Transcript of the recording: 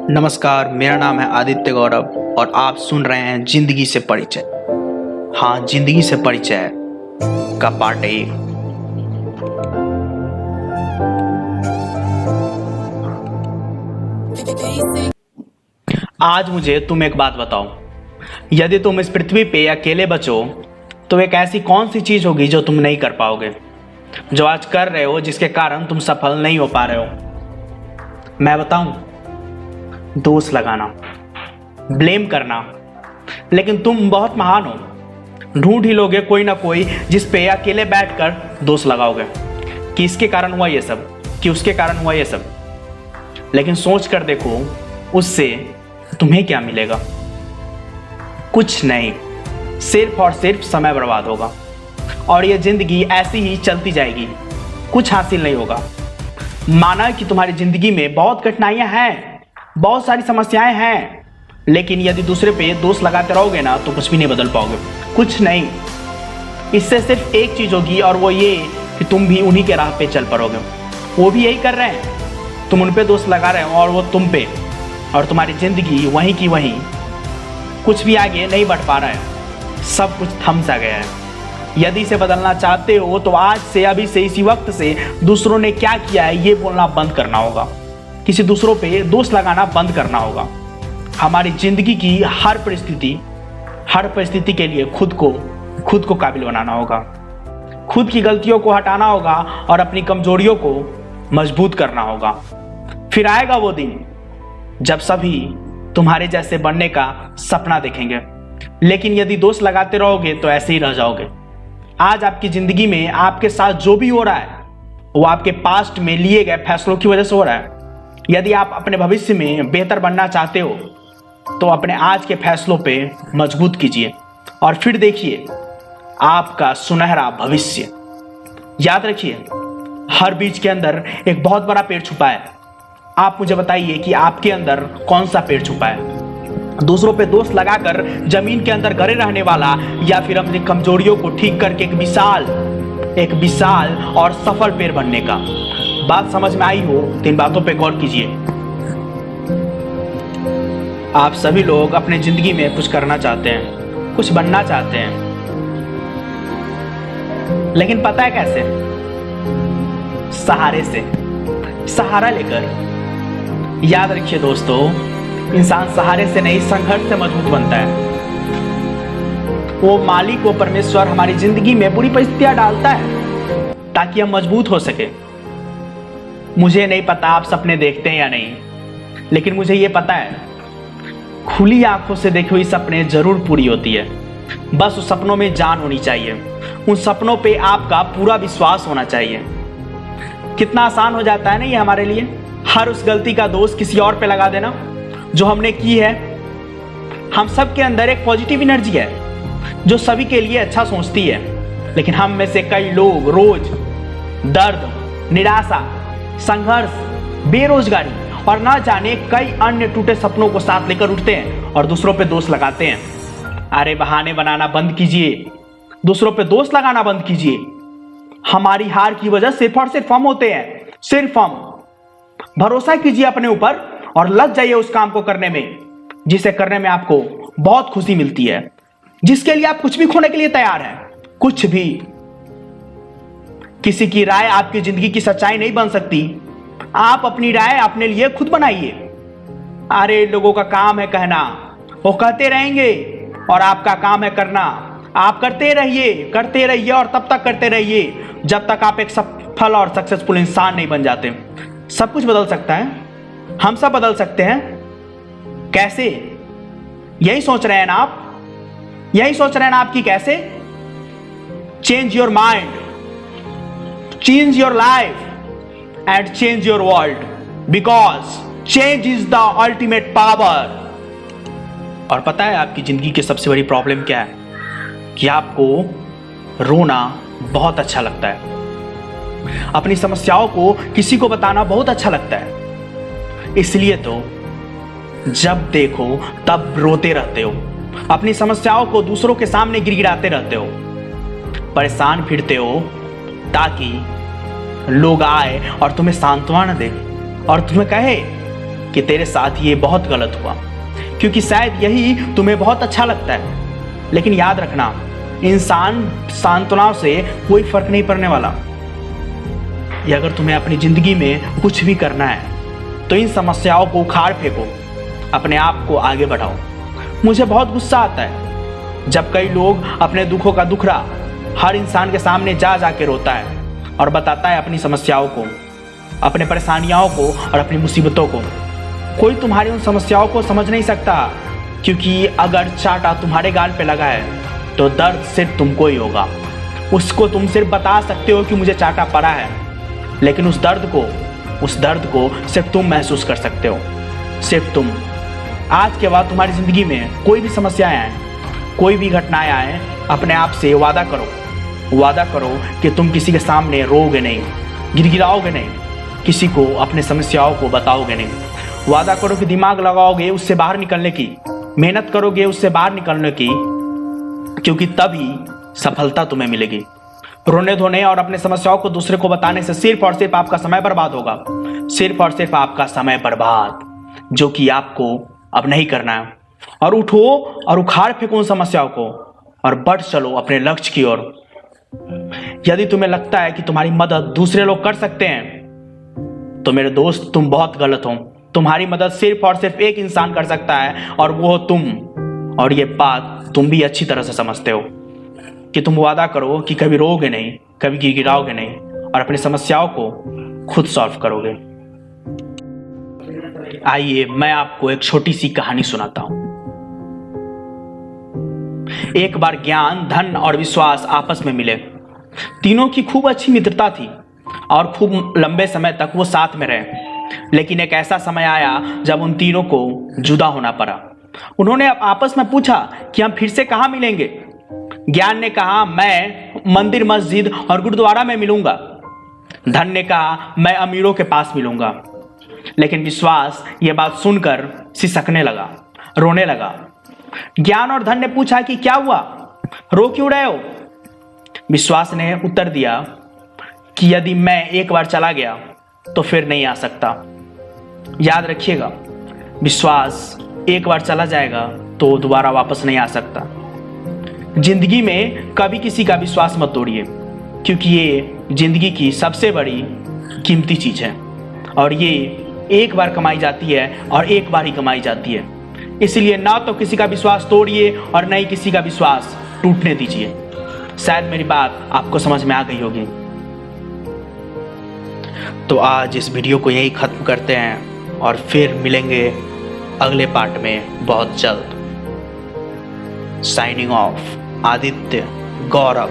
नमस्कार, मेरा नाम है आदित्य गौरव और आप सुन रहे हैं जिंदगी से परिचय। हाँ, जिंदगी से परिचय का पार्ट 1। आज मुझे तुम एक बात बताओ, यदि तुम इस पृथ्वी पे अकेले बचो तो एक ऐसी कौन सी चीज होगी जो तुम नहीं कर पाओगे, जो आज कर रहे हो जिसके कारण तुम सफल नहीं हो पा रहे हो। मैं बताऊं, दोष लगाना, ब्लेम करना। लेकिन तुम बहुत महान हो, ढूंढ ही लोगे कोई ना कोई जिस पे अकेले बैठकर दोष लगाओगे कि इसके कारण हुआ ये सब, कि उसके कारण हुआ ये सब। लेकिन सोच कर देखो, उससे तुम्हें क्या मिलेगा? कुछ नहीं, सिर्फ और सिर्फ समय बर्बाद होगा और ये जिंदगी ऐसी ही चलती जाएगी, कुछ हासिल नहीं होगा। माना कि तुम्हारी जिंदगी में बहुत कठिनाइयां हैं, बहुत सारी समस्याएं हैं, लेकिन यदि दूसरे पे दोष लगाते रहोगे ना तो कुछ भी नहीं बदल पाओगे, कुछ नहीं। इससे सिर्फ एक चीज होगी और वो ये कि तुम भी उन्हीं के राह पे चल पड़ोगे। वो भी यही कर रहे हैं, तुम उन पे दोष लगा रहे हो और वो तुम पे, और तुम्हारी जिंदगी वहीं की वहीं, कुछ भी आगे नहीं बढ़ पा रहा है, सब कुछ थम सा गया है। यदि इसे बदलना चाहते हो तो आज से, अभी से, इसी वक्त से दूसरों ने क्या किया है ये बोलना बंद करना होगा, किसी दूसरों पे दोष लगाना बंद करना होगा। हमारी जिंदगी की हर परिस्थिति के लिए खुद को काबिल बनाना होगा, खुद की गलतियों को हटाना होगा और अपनी कमजोरियों को मजबूत करना होगा। फिर आएगा वो दिन जब सभी तुम्हारे जैसे बनने का सपना देखेंगे। लेकिन यदि दोष लगाते रहोगे तो ऐसे ही रह जाओगे। आज आपकी जिंदगी में आपके साथ जो भी हो रहा है वो आपके पास्ट में लिए गए फैसलों की वजह से हो रहा है। यदि आप अपने भविष्य में बेहतर बनना चाहते हो तो अपने आज के फैसलों पे मजबूत कीजिए और फिर देखिए आपका सुनहरा भविष्य। याद रखिए, हर बीज के अंदर एक बहुत बड़ा पेड़ छुपा है। आप मुझे बताइए कि आपके अंदर कौन सा पेड़ छुपा है? दूसरों पे दोष लगाकर जमीन के अंदर गड़े रहने वाला, या फिर अपनी कमजोरियों को ठीक करके एक विशाल और सफल पेड़ बनने का? बात समझ में आई हो तो इन बातों पे गौर कीजिए। आप सभी लोग अपने जिंदगी में कुछ करना चाहते हैं, कुछ बनना चाहते हैं, लेकिन पता है कैसे? सहारे से, सहारा लेकर। याद रखिए दोस्तों, इंसान सहारे से नहीं, संघर्ष से मजबूत बनता है। वो मालिक, वो परमेश्वर हमारी जिंदगी में बुरी परिस्थितियां डालता है ताकि हम मजबूत हो सके। मुझे नहीं पता आप सपने देखते हैं या नहीं, लेकिन मुझे ये पता है, खुली आंखों से देखी हुई सपने जरूर पूरी होती है। बस उस सपनों में जान होनी चाहिए, उन सपनों पे आपका पूरा विश्वास होना चाहिए। कितना आसान हो जाता है ना ये हमारे लिए, हर उस गलती का दोष किसी और पे लगा देना जो हमने की है। हम सब के अंदर एक पॉजिटिव एनर्जी है जो सभी के लिए अच्छा सोचती है, लेकिन हम में से कई लोग रोज दर्द, निराशा, संघर्ष, बेरोजगारी और ना जाने कई अन्य टूटे सपनों को साथ लेकर उठते हैं और दूसरों पे दोष लगाते हैं। अरे बहाने बनाना बंद कीजिए, दूसरों पे दोष लगाना बंद कीजिए। हमारी हार की वजह सिर्फ और सिर्फ हम होते हैं, सिर्फ हम। भरोसा कीजिए अपने ऊपर और लग जाइए उस काम को करने में जिसे करने में आपको बहुत खुशी मिलती है, जिसके लिए आप कुछ भी खोने के लिए तैयार हैं, कुछ भी। किसी की राय आपकी जिंदगी की सच्चाई नहीं बन सकती। आप अपनी राय अपने लिए खुद बनाइए। अरे लोगों का काम है कहना, वो कहते रहेंगे और आपका काम है करना। आप करते रहिए और तब तक करते रहिए जब तक आप एक सफल और सक्सेसफुल इंसान नहीं बन जाते। सब कुछ बदल सकता है, हम सब बदल सकते हैं। कैसे? यही सोच रहे हैं ना आप? यही सोच रहे हैं ना आप कि कैसे? Change your mind, change your life and change your world, because change is the ultimate power. और पता है आपकी जिंदगी की सबसे बड़ी प्रॉब्लम क्या है? कि आपको रोना बहुत अच्छा लगता है, अपनी समस्याओं को किसी को बताना बहुत अच्छा लगता है। इसलिए तो जब देखो तब रोते रहते हो, अपनी समस्याओं को दूसरों के सामने गिड़गिड़ाते रहते हो, परेशान फिरते हो ताकि लोग आए और तुम्हें सांत्वना दे और तुम्हें कहे कि तेरे साथ ये बहुत गलत हुआ, क्योंकि शायद यही तुम्हें बहुत अच्छा लगता है। लेकिन याद रखना, इंसान सांत्वना से कोई फर्क नहीं पड़ने वाला। ये अगर तुम्हें अपनी जिंदगी में कुछ भी करना है तो इन समस्याओं को उखाड़ फेंको, अपने आप को आगे बढ़ाओ। मुझे बहुत गुस्सा आता है जब कई लोग अपने दुखों का दुखड़ा हर इंसान के सामने जा के रोता है और बताता है अपनी समस्याओं को, अपने परेशानियों को और अपनी मुसीबतों को। कोई तुम्हारी उन समस्याओं को समझ नहीं सकता, क्योंकि अगर चाटा तुम्हारे गाल पे लगा है तो दर्द सिर्फ तुमको ही होगा। उसको तुम सिर्फ बता सकते हो कि मुझे चाटा पड़ा है, लेकिन उस दर्द को सिर्फ तुम महसूस कर सकते हो, सिर्फ तुम। आज के बाद तुम्हारी जिंदगी में कोई भी समस्याएं आए, कोई भी घटनाएं आए, अपने आप से वादा करो कि तुम किसी के सामने रोओगे नहीं, गिड़गिड़ाओगे नहीं, किसी को अपने समस्याओं को बताओगे नहीं। वादा करो कि दिमाग लगाओगे उससे बाहर निकलने की, मेहनत करोगे उससे बाहर निकलने की, क्योंकि तभी सफलता तुम्हें मिलेगी। रोने धोने और अपने समस्याओं को दूसरे को बताने से सिर्फ और सिर्फ आपका समय बर्बाद होगा, सिर्फ और सिर्फ आपका समय बर्बाद, जो कि आपको अब नहीं करना है। और उठो और उखाड़ फेंको उन समस्याओं को और बढ़ चलो अपने लक्ष्य की ओर। यदि तुम्हें लगता है कि तुम्हारी मदद दूसरे लोग कर सकते हैं तो मेरे दोस्त तुम बहुत गलत हो। तुम्हारी मदद सिर्फ और सिर्फ एक इंसान कर सकता है और वो हो तुम। और ये बात तुम भी अच्छी तरह से समझते हो कि तुम वादा करो कि कभी रोओगे नहीं, कभी गिड़गिड़ाओगे नहीं और अपनी समस्याओं को खुद सॉल्व करोगे। आइए मैं आपको एक छोटी सी कहानी सुनाता हूं। एक बार ज्ञान, धन और विश्वास आपस में मिले। तीनों की खूब अच्छी मित्रता थी और खूब लंबे समय तक वो साथ में रहे। लेकिन एक ऐसा समय आया जब उन तीनों को जुदा होना पड़ा। उन्होंने आपस में पूछा कि हम फिर से कहां मिलेंगे। ज्ञान ने कहा, मैं मंदिर, मस्जिद और गुरुद्वारा में मिलूंगा। धन ने कहा, मैं अमीरों के पास मिलूंगा। लेकिन विश्वास ये बात सुनकर सिसकने लगा, रोने लगा। ज्ञान और धन ने पूछा कि क्या हुआ, रो क्यों रहे हो? विश्वास ने उत्तर दिया कि यदि मैं एक बार चला गया तो फिर नहीं आ सकता। याद रखिएगा, विश्वास एक बार चला जाएगा तो दोबारा वापस नहीं आ सकता। जिंदगी में कभी किसी का विश्वास मत तोड़िए, क्योंकि ये जिंदगी की सबसे बड़ी कीमती चीज है और ये एक बार कमाई जाती है और एक बार ही कमाई जाती है। इसलिए ना तो किसी का विश्वास तोड़िए और न ही किसी का विश्वास टूटने दीजिए। शायद मेरी बात आपको समझ में आ गई होगी। तो आज इस वीडियो को यहीं खत्म करते हैं और फिर मिलेंगे अगले पार्ट में बहुत जल्द। साइनिंग ऑफ, आदित्य, गौरव।